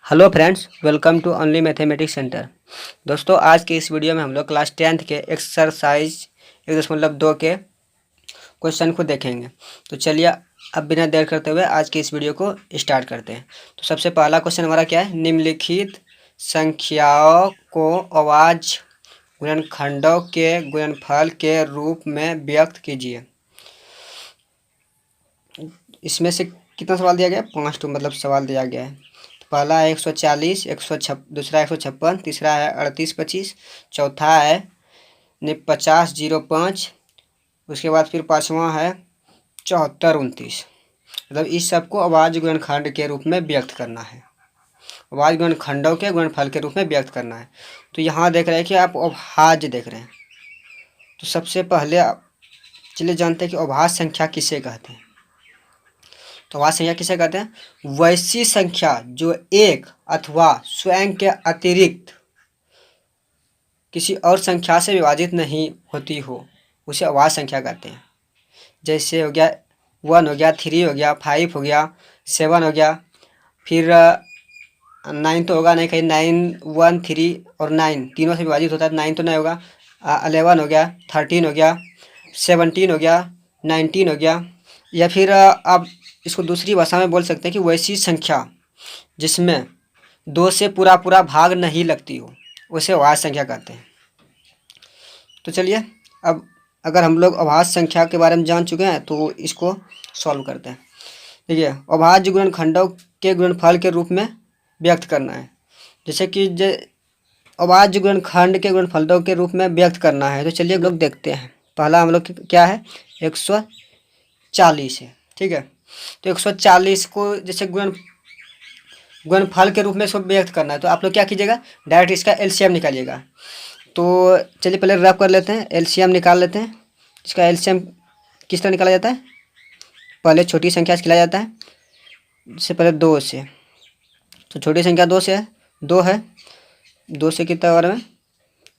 Hello friends, welcome to only mathematics centre. दोस्तों, आज के इस वीडियो में हम लोग क्लास 10th के एक्सरसाइज 1.2 के क्वेश्चन को देखेंगे। तो चलिए अब बिना देर करते हुए आज की इस वीडियो को स्टार्ट करते हैं। तो सबसे पहला क्वेश्चन हमारा क्या है? निम्नलिखित संख्याओं को अभाज्य गुणनखंडों के गुणनफल के रूप में व्यक्त कीजिए। इसमें से कितना सवाल दिया गया? 5 मतलब सवाल दिया गया है। पहला है 140, दूसरा 156, तीसरा है 3825, चौथा है 5005, उसके बाद फिर पाँचवा है 7429। मतलब इस सबको अभाज्य गुणनखंड के रूप में व्यक्त करना है, अभाज्य गुणनखंडों के गुणनफल के रूप में व्यक्त करना है। तो यहाँ देख रहे हैं कि आप अभाज्य देख रहे हैं। तो सबसे पहले चलिए जानते हैं कि अभाज्य संख्या किसे कहते हैं। तो अभाज्य संख्या किसे कहते हैं? वैसी संख्या जो एक अथवा स्वयं के अतिरिक्त किसी और संख्या से विभाजित नहीं होती हो, उसे अभाज्य संख्या कहते हैं। जैसे हो गया 1 हो गया, 3 हो गया, 5 हो गया, 7 हो गया, फिर 9 तो होगा नहीं, कहीं 9, 1, 3 और 9 तीनों से विभाजित होता है, 9 तो नहीं होगा। 11 हो गया, 13 हो गया, 17 हो गया, 19 हो गया। या फिर आप इसको दूसरी भाषा में बोल सकते हैं कि वैसी संख्या जिसमें 2 से पूरा भाग नहीं लगती हो, उसे अभाज्य संख्या कहते हैं। तो चलिए अब अगर हम लोग अभाज्य संख्या के बारे में जान चुके हैं तो इसको सॉल्व करते हैं। देखिए, अभाज्य गुणनखंडों के गुणनफल के रूप में व्यक्त करना है। जैसे कि अभाज्य गुणनखंड के गुणनफलों के रूप में व्यक्त करना है। तो चलिए लोग देखते हैं। पहला हम लोग क्या है? 140 है, ठीक है। तो 140 को जैसे गुणनफल के रूप में इसको व्यक्त करना है, तो आप लोग क्या कीजिएगा? डायरेक्ट इसका एलसीएम निकालिएगा। तो चलिए पहले रफ कर लेते हैं, एलसीएम निकाल लेते हैं। इसका एलसीएम किस तरह निकाला जाता है? पहले छोटी संख्या से खिलाया जाता है, इससे पहले 2 से। तो छोटी संख्या 2 से है, 2 है, 2 से कितना बार में?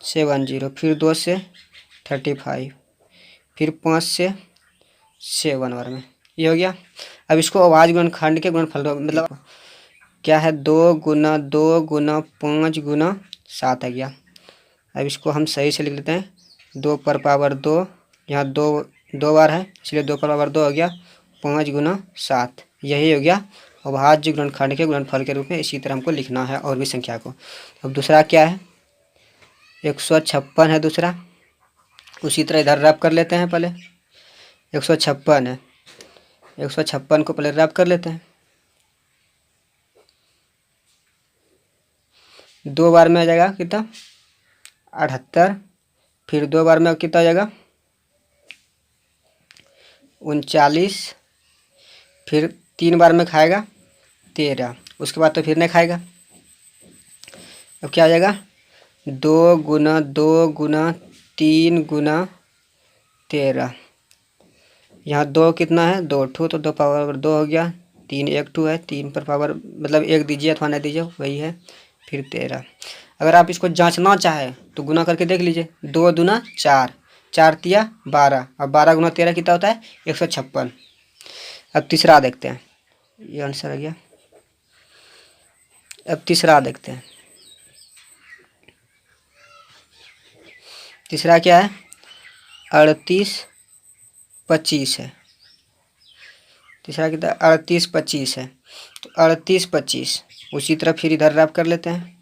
70, फिर 2 से 35, फिर 5 से 7 बार में। ये हो गया। अब इसको अभाज्य गुणनखंड के गुणनफल मतलब क्या है? 2 गुना 2 गुना 5 गुना 7 आ गया। अब इसको हम सही से लिख लेते हैं। 2 पर पावर 2, यहाँ 2 बार है, इसलिए 2 पर पावर 2 हो गया। 5 गुना 7, यही हो गया अभाज्य गुणनखंड के गुणनफल के रूप में। इसी तरह हमको लिखना है और भी संख्या को। अब दूसरा क्या है? 156 है दूसरा। उसी तरह इधर रब कर लेते हैं। पहले 156 है, 156 को पहले रब कर लेते हैं। 2 बार में आ जाएगा कितना? 78, फिर 2 बार में कितना आ जाएगा? 39, फिर 3 बार में खाएगा 13, उसके बाद तो फिर नहीं खाएगा। अब क्या आ जाएगा? 2 गुना 2 गुना 3 गुना 13। यहाँ 2 कितना है? 2 ठू, तो 2 पावर 2 हो गया। 3 1 ठू है, 3 पर पावर मतलब 1 दीजिए अथवा नहीं दीजिए, वही है। फिर 13। अगर आप इसको जांचना चाहे तो गुना करके देख लीजिए। 2 दूना 4, 4 तिया 12, अब 12 गुना 13 कितना होता है? 156। अब तीसरा देखते हैं, ये आंसर आ गया। अब तीसरा देखते हैं। तीसरा क्या है? 38 25 है। तीसरा कितना? 38 25 है। तो 38 25 उसी तरह फिर इधर रैप कर लेते हैं।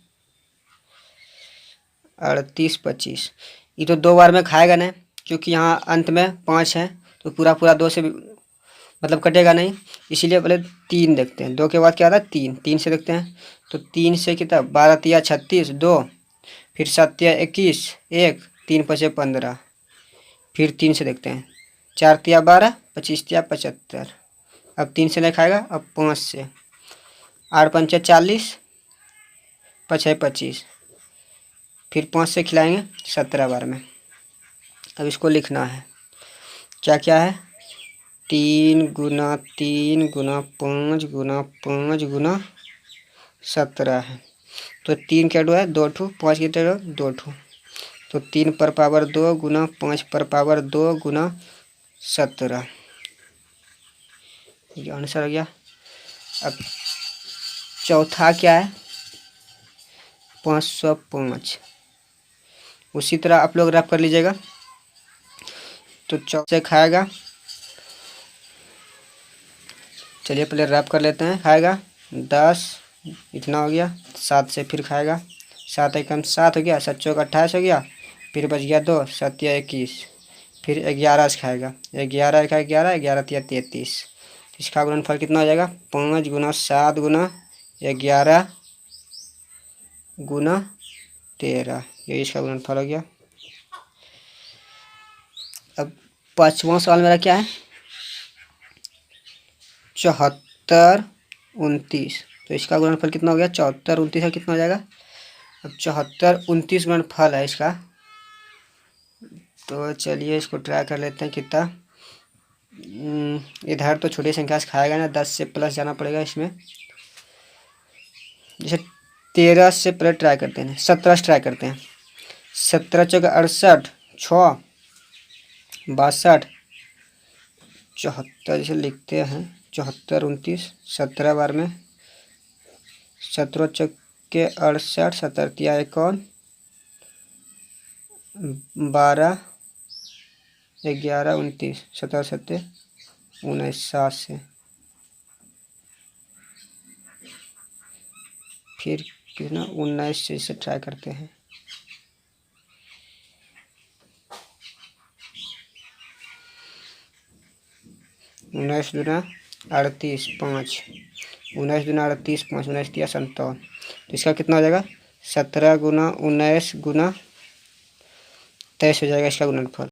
38 25 ये तो 2 बार में खाएगा नहीं, क्योंकि यहाँ अंत में 5 है, तो पूरा 2 से मतलब कटेगा नहीं, इसीलिए पहले 3 देखते हैं। 2 के बाद क्या आता है? 3, 3 से देखते हैं। तो 3 से कितना? 12 तिया 36, 2, फिर 7 तिया 21, 1, 3 5 15, फिर 3 से देखते हैं। 4 तिया 12, 25 तिया 75। अब 3 से नहीं खाएगा, अब 5 से। 8 5 40, 5 25, फिर 5 से खिलाएंगे 17 बार में। अब इसको लिखना है, क्या क्या है? 3 गुना 3 गुना 5 गुना 5 गुना 17 है। तो 3 क्या डो है? 2 ठू, 5 की तरह 2 ठू, तो 3 पर पावर 2 गुना 5 पर पावर 2 गुना 17, ये आंसर हो गया। अब चौथा क्या है? 505। उसी तरह आप लोग रैप कर लीजिएगा। तो 14 से खाएगा, चलिए पहले रैप कर लेते हैं। खाएगा 10, इतना हो गया। 7 से फिर खाएगा, 7 एकम 7 हो गया, 7 चौक 28 हो गया, फिर बच गया 2, 7 या 21, फिर 11 से खाएगा, 11 का 11, 11 तिया 33। इसका गुणनफल कितना हो जाएगा? 5 गुना 7 गुना 11 गुना 13, ये इसका गुणनफल हो गया। अब 5वां सवाल मेरा क्या है? 74 29, तो इसका गुणनफल कितना हो गया? 74 29 का कितना हो जाएगा? अब 74 29 गुणनफल है इसका, तो चलिए इसको ट्राई कर लेते हैं कितना। इधर तो छोटी संख्या से खाएगा ना, 10 से प्लस जाना पड़ेगा इसमें। जैसे 13 से पहले ट्राई करते हैं, 17 से ट्राई करते हैं। 17 चौक 68, 6 62, 74 जैसे लिखते हैं। 74 29, 17 बार में 17 चौक 68, 17 तिया 51, 12 11 29, 17 7 19, 7 से फिर कितना 19 से इसे ट्राई करते हैं। 19 दूना 38 5, 19 दूना 38 5, 19 तिया 57, तो इसका कितना हो जाएगा? 17 गुना 19 गुना 23 हो जाएगा इसका गुणनफल।